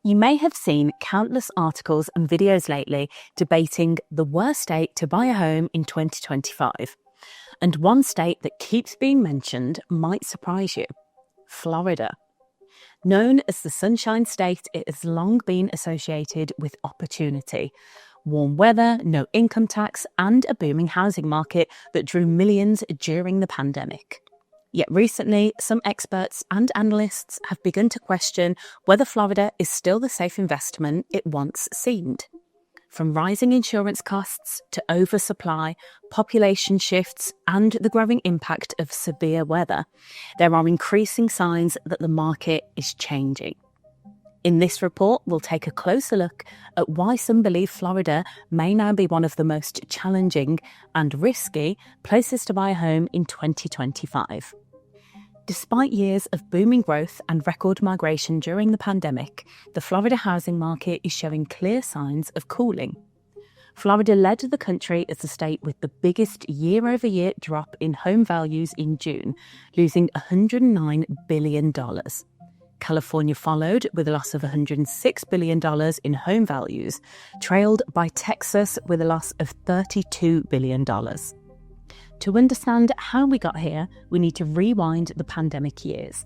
You may have seen countless articles and videos lately debating the worst state to buy a home in 2025. And one state that keeps being mentioned might surprise you: Florida. Known as the Sunshine State, it has long been associated with opportunity. Warm weather, no income tax, and a booming housing market that drew millions during the pandemic. Yet recently, some experts and analysts have begun to question whether Florida is still the safe investment it once seemed. From rising insurance costs to oversupply, population shifts, and the growing impact of severe weather, there are increasing signs that the market is changing. In this report, we'll take a closer look at why some believe Florida may now be one of the most challenging and risky places to buy a home in 2025. Despite years of booming growth and record migration during the pandemic, the Florida housing market is showing clear signs of cooling. Florida led the country as the state with the biggest year-over-year drop in home values in June, losing $109 billion. California followed with a loss of $106 billion in home values, trailed by Texas with a loss of $32 billion. To understand how we got here, we need to rewind the pandemic years.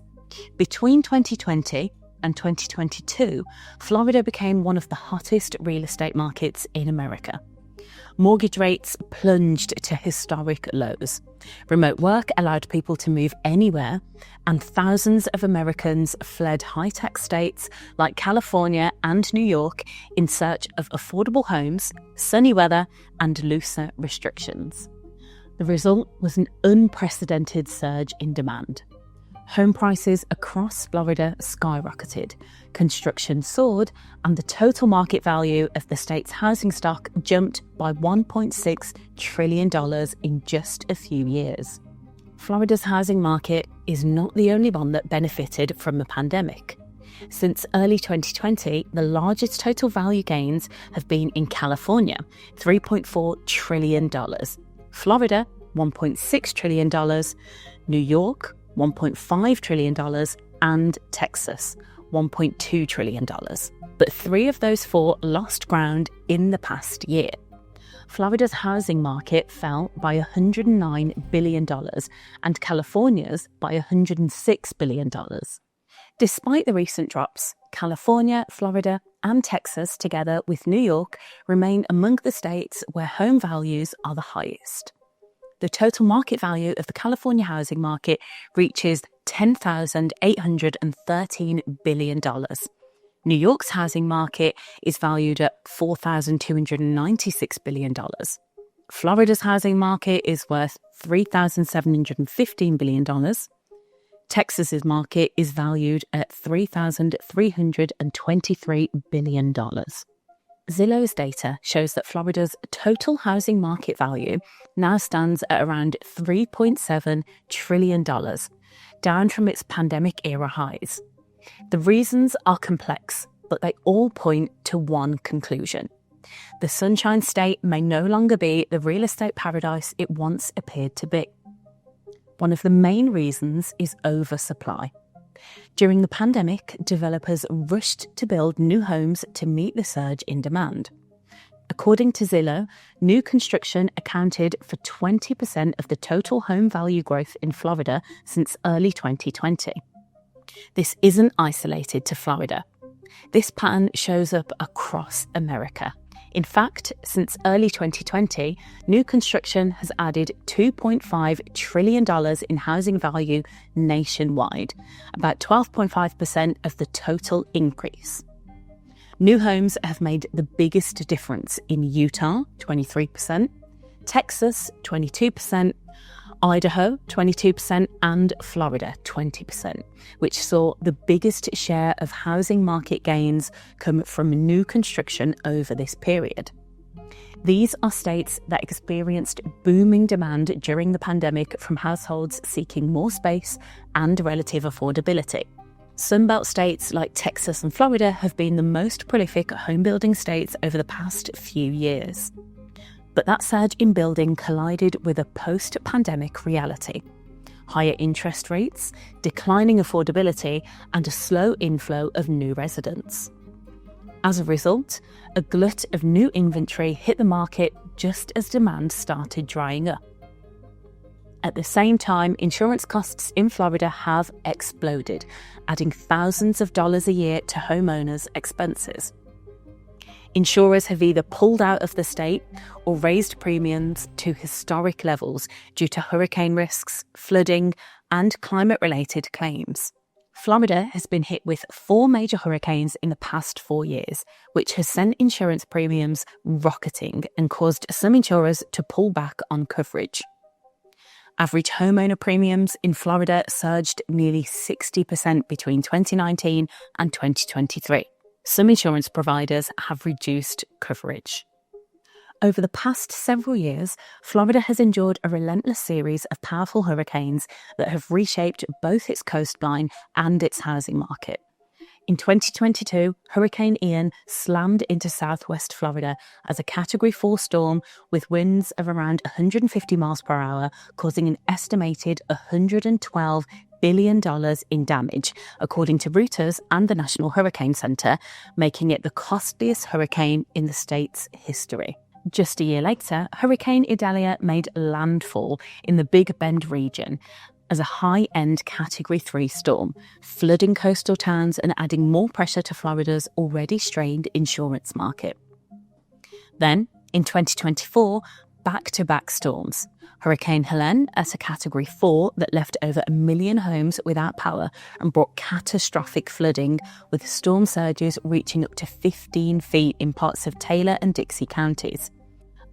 Between 2020 and 2022, Florida became one of the hottest real estate markets in America. Mortgage rates plunged to historic lows. Remote work allowed people to move anywhere, and thousands of Americans fled high-tax states like California and New York in search of affordable homes, sunny weather, and looser restrictions. The result was an unprecedented surge in demand. Home prices across Florida skyrocketed, construction soared, and the total market value of the state's housing stock jumped by $1.6 trillion in just a few years. Florida's housing market is not the only one that benefited from the pandemic. Since early 2020, the largest total value gains have been in California, $3.4 trillion. Florida, $1.6 trillion, New York, $1.5 trillion, and Texas, $1.2 trillion. But three of those four lost ground in the past year. Florida's housing market fell by $109 billion and California's by $106 billion. Despite the recent drops, California, Florida, and Texas, together with New York, remain among the states where home values are the highest. The total market value of the California housing market reaches $10,813 billion. New York's housing market is valued at $4,296 billion. Florida's housing market is worth $3,715 billion. Texas's market is valued at $3,323 billion. Zillow's data shows that Florida's total housing market value now stands at around $3.7 trillion, down from its pandemic-era highs. The reasons are complex, but they all point to one conclusion. The Sunshine State may no longer be the real estate paradise it once appeared to be. One of the main reasons is oversupply. During the pandemic, developers rushed to build new homes to meet the surge in demand. According to Zillow, new construction accounted for 20% of the total home value growth in Florida since early 2020. This isn't isolated to Florida. This pattern shows up across America. In fact, since early 2020, new construction has added $2.5 trillion in housing value nationwide, about 12.5% of the total increase. New homes have made the biggest difference in Utah, 23%, Texas, 22%, Idaho, 22%, and Florida, 20%, which saw the biggest share of housing market gains come from new construction over this period. These are states that experienced booming demand during the pandemic from households seeking more space and relative affordability. Sunbelt states like Texas and Florida have been the most prolific home-building states over the past few years. But that surge in building collided with a post-pandemic reality: higher interest rates, declining affordability, and a slow inflow of new residents. As a result, a glut of new inventory hit the market just as demand started drying up. At the same time, insurance costs in Florida have exploded, adding thousands of dollars a year to homeowners' expenses. Insurers have either pulled out of the state or raised premiums to historic levels due to hurricane risks, flooding, and climate-related claims. Florida has been hit with 4 major hurricanes in the past 4 years, which has sent insurance premiums rocketing and caused some insurers to pull back on coverage. Average homeowner premiums in Florida surged nearly 60% between 2019 and 2023. Some insurance providers have reduced coverage. Over the past several years, Florida has endured a relentless series of powerful hurricanes that have reshaped both its coastline and its housing market. In 2022, Hurricane Ian slammed into southwest Florida as a Category 4 storm with winds of around 150 miles per hour, causing an estimated $112 billion in damage, according to Reuters and the National Hurricane Center, making it the costliest hurricane in the state's history. Just a year later, Hurricane Idalia made landfall in the Big Bend region as a high-end Category 3 storm, flooding coastal towns and adding more pressure to Florida's already strained insurance market. Then, in 2024, back-to-back storms. Hurricane Helene at a Category 4 that left over 1 million homes without power and brought catastrophic flooding, with storm surges reaching up to 15 feet in parts of Taylor and Dixie counties.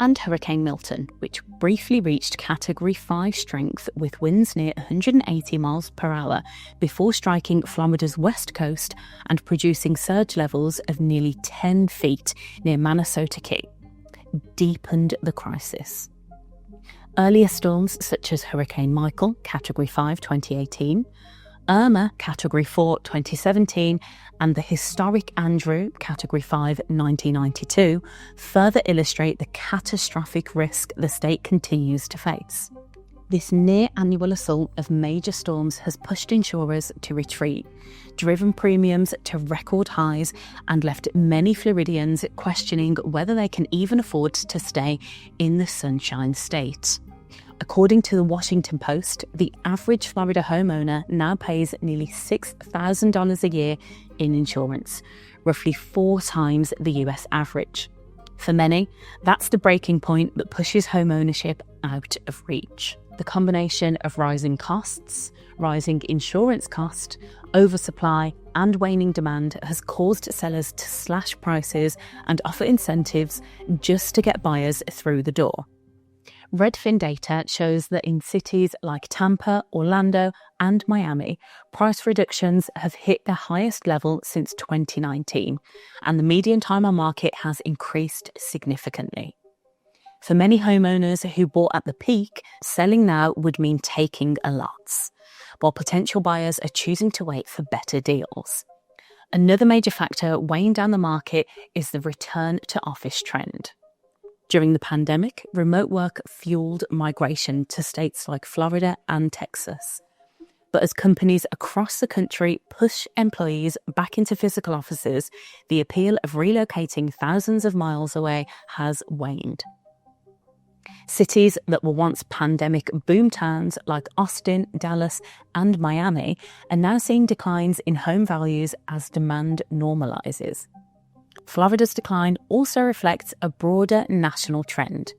And Hurricane Milton, which briefly reached Category 5 strength with winds near 180 miles per hour before striking Florida's west coast and producing surge levels of nearly 10 feet near Manasota Key, deepened the crisis. Earlier storms such as Hurricane Michael, Category 5, 2018, Irma, Category 4, 2017, and the historic Andrew, Category 5, 1992, further illustrate the catastrophic risk the state continues to face. This near-annual assault of major storms has pushed insurers to retreat, driven premiums to record highs, and left many Floridians questioning whether they can even afford to stay in the Sunshine State. According to the Washington Post, the average Florida homeowner now pays nearly $6,000 a year in insurance, roughly 4 times the US average. For many, that's the breaking point that pushes homeownership out of reach. The combination of rising costs, rising insurance cost, oversupply, and waning demand has caused sellers to slash prices and offer incentives just to get buyers through the door. Redfin data shows that in cities like Tampa, Orlando, and Miami, price reductions have hit their highest level since 2019, and the median time on market has increased significantly. For many homeowners who bought at the peak, selling now would mean taking a loss, while potential buyers are choosing to wait for better deals. Another major factor weighing down the market is the return to office trend. During the pandemic, remote work fueled migration to states like Florida and Texas. But as companies across the country push employees back into physical offices, the appeal of relocating thousands of miles away has waned. Cities that were once pandemic boom towns like Austin, Dallas, and Miami are now seeing declines in home values as demand normalizes. Florida's decline also reflects a broader national trend.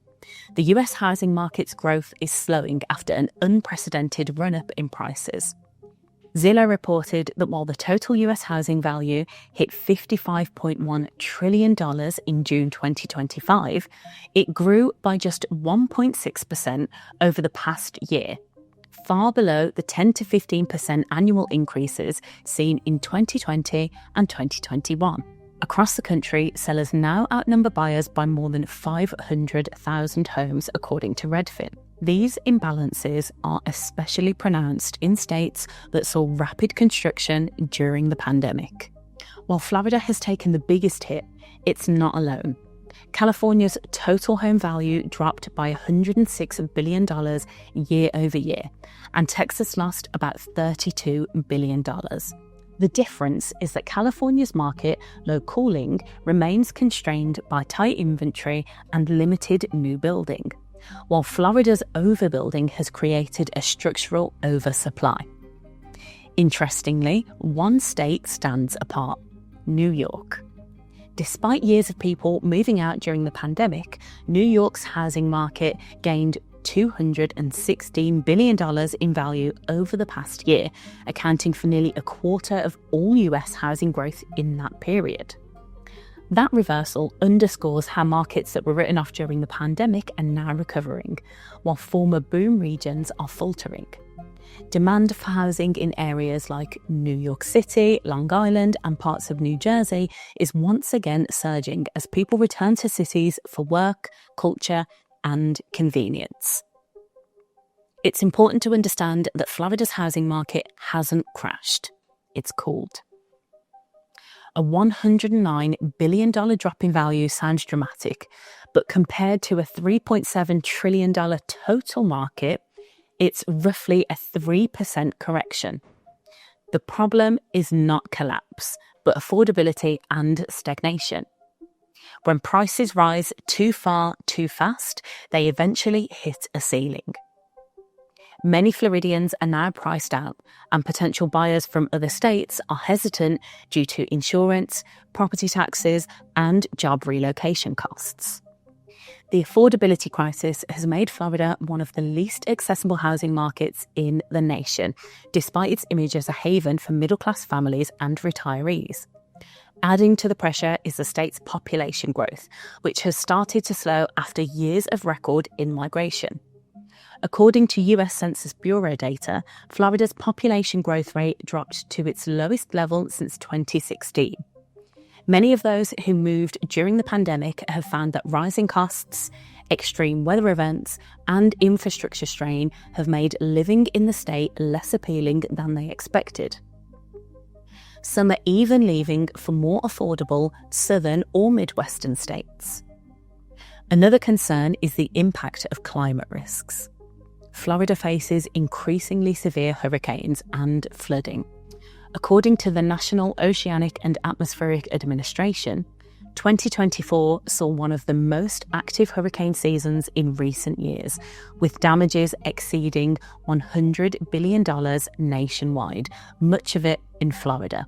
The US housing market's growth is slowing after an unprecedented run-up in prices. Zillow reported that while the total US housing value hit $55.1 trillion in June 2025, it grew by just 1.6% over the past year, far below the 10 to 15% annual increases seen in 2020 and 2021. Across the country, sellers now outnumber buyers by more than 500,000 homes, according to Redfin. These imbalances are especially pronounced in states that saw rapid construction during the pandemic. While Florida has taken the biggest hit, it's not alone. California's total home value dropped by $106 billion year over year, and Texas lost about $32 billion. The difference is that California's market, low cooling, remains constrained by tight inventory and limited new building, while Florida's overbuilding has created a structural oversupply. Interestingly, one state stands apart: New York. Despite years of people moving out during the pandemic, New York's housing market gained $216 billion in value over the past year, accounting for nearly a quarter of all US housing growth in that period. That reversal underscores how markets that were written off during the pandemic are now recovering, while former boom regions are faltering. Demand for housing in areas like New York City, Long Island, and parts of New Jersey is once again surging as people return to cities for work, culture, and convenience. It's important to understand that Florida's housing market hasn't crashed. It's cooled. A $109 billion drop in value sounds dramatic, but compared to a $3.7 trillion total market, it's roughly a 3% correction. The problem is not collapse, but affordability and stagnation. When prices rise too far, too fast, they eventually hit a ceiling. Many Floridians are now priced out, and potential buyers from other states are hesitant due to insurance, property taxes, and job relocation costs. The affordability crisis has made Florida one of the least accessible housing markets in the nation, despite its image as a haven for middle-class families and retirees. Adding to the pressure is the state's population growth, which has started to slow after years of record in-migration. According to US Census Bureau data, Florida's population growth rate dropped to its lowest level since 2016. Many of those who moved during the pandemic have found that rising costs, extreme weather events, and infrastructure strain have made living in the state less appealing than they expected. Some are even leaving for more affordable southern or Midwestern states. Another concern is the impact of climate risks. Florida faces increasingly severe hurricanes and flooding. According to the National Oceanic and Atmospheric Administration, 2024 saw one of the most active hurricane seasons in recent years, with damages exceeding $100 billion nationwide, much of it in Florida.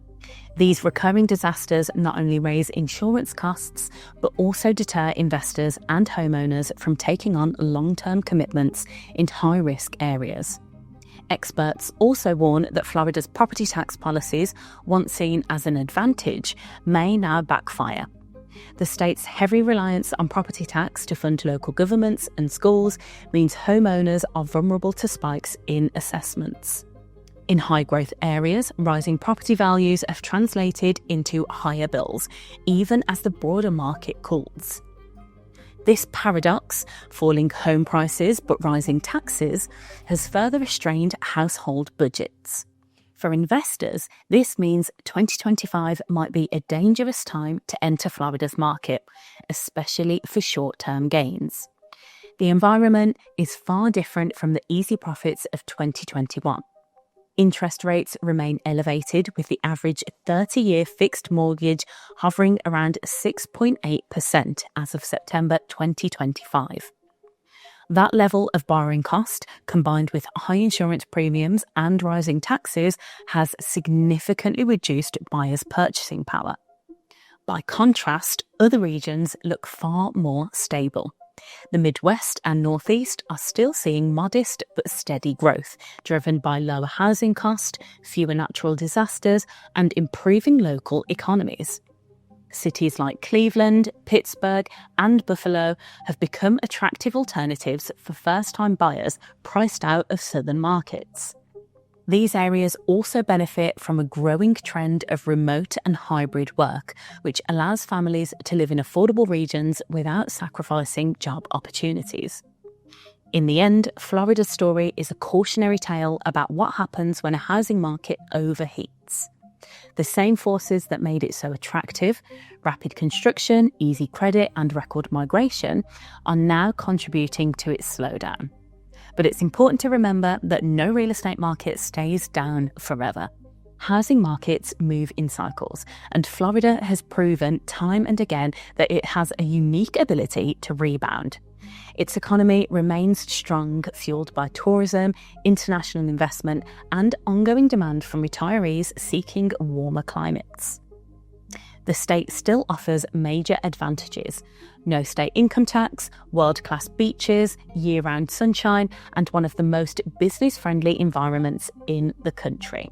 These recurring disasters not only raise insurance costs, but also deter investors and homeowners from taking on long-term commitments in high-risk areas. Experts also warn that Florida's property tax policies, once seen as an advantage, may now backfire. The state's heavy reliance on property tax to fund local governments and schools means homeowners are vulnerable to spikes in assessments. In high-growth areas, rising property values have translated into higher bills, even as the broader market cools. This paradox, falling home prices but rising taxes, has further restrained household budgets. For investors, this means 2025 might be a dangerous time to enter Florida's market, especially for short-term gains. The environment is far different from the easy profits of 2021. Interest rates remain elevated, with the average 30-year fixed mortgage hovering around 6.8% as of September 2025. That level of borrowing cost, combined with high insurance premiums and rising taxes, has significantly reduced buyers' purchasing power. By contrast, other regions look far more stable. The Midwest and Northeast are still seeing modest but steady growth, driven by lower housing costs, fewer natural disasters, and improving local economies. Cities like Cleveland, Pittsburgh, and Buffalo have become attractive alternatives for first-time buyers priced out of southern markets. These areas also benefit from a growing trend of remote and hybrid work, which allows families to live in affordable regions without sacrificing job opportunities. In the end, Florida's story is a cautionary tale about what happens when a housing market overheats. The same forces that made it so attractive, rapid construction, easy credit, and record migration, are now contributing to its slowdown. But it's important to remember that no real estate market stays down forever. Housing markets move in cycles, and Florida has proven time and again that it has a unique ability to rebound. Its economy remains strong, fueled by tourism, international investment, and ongoing demand from retirees seeking warmer climates. The state still offers major advantages: no state income tax, world-class beaches, year-round sunshine, and one of the most business-friendly environments in the country.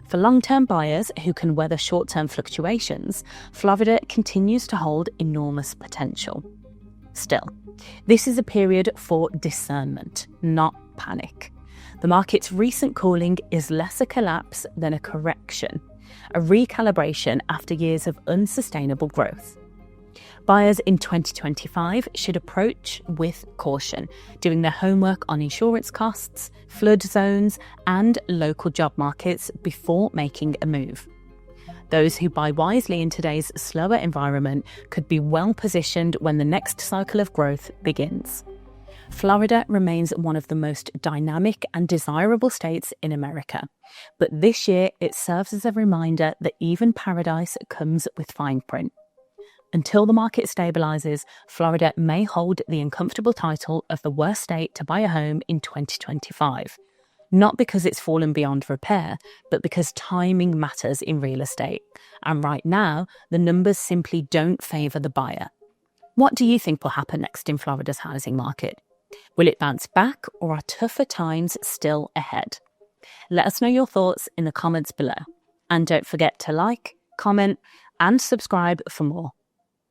For long-term buyers who can weather short-term fluctuations, Florida continues to hold enormous potential. Still, this is a period for discernment, not panic. The market's recent cooling is less a collapse than a correction, a recalibration after years of unsustainable growth. Buyers in 2025 should approach with caution, doing their homework on insurance costs, flood zones, and local job markets before making a move. Those who buy wisely in today's slower environment could be well positioned when the next cycle of growth begins. Florida remains one of the most dynamic and desirable states in America, but this year it serves as a reminder that even paradise comes with fine print. Until the market stabilises, Florida may hold the uncomfortable title of the worst state to buy a home in 2025. Not because it's fallen beyond repair, but because timing matters in real estate. And right now, the numbers simply don't favour the buyer. What do you think will happen next in Florida's housing market? Will it bounce back, or are tougher times still ahead? Let us know your thoughts in the comments below. And don't forget to like, comment, and subscribe for more.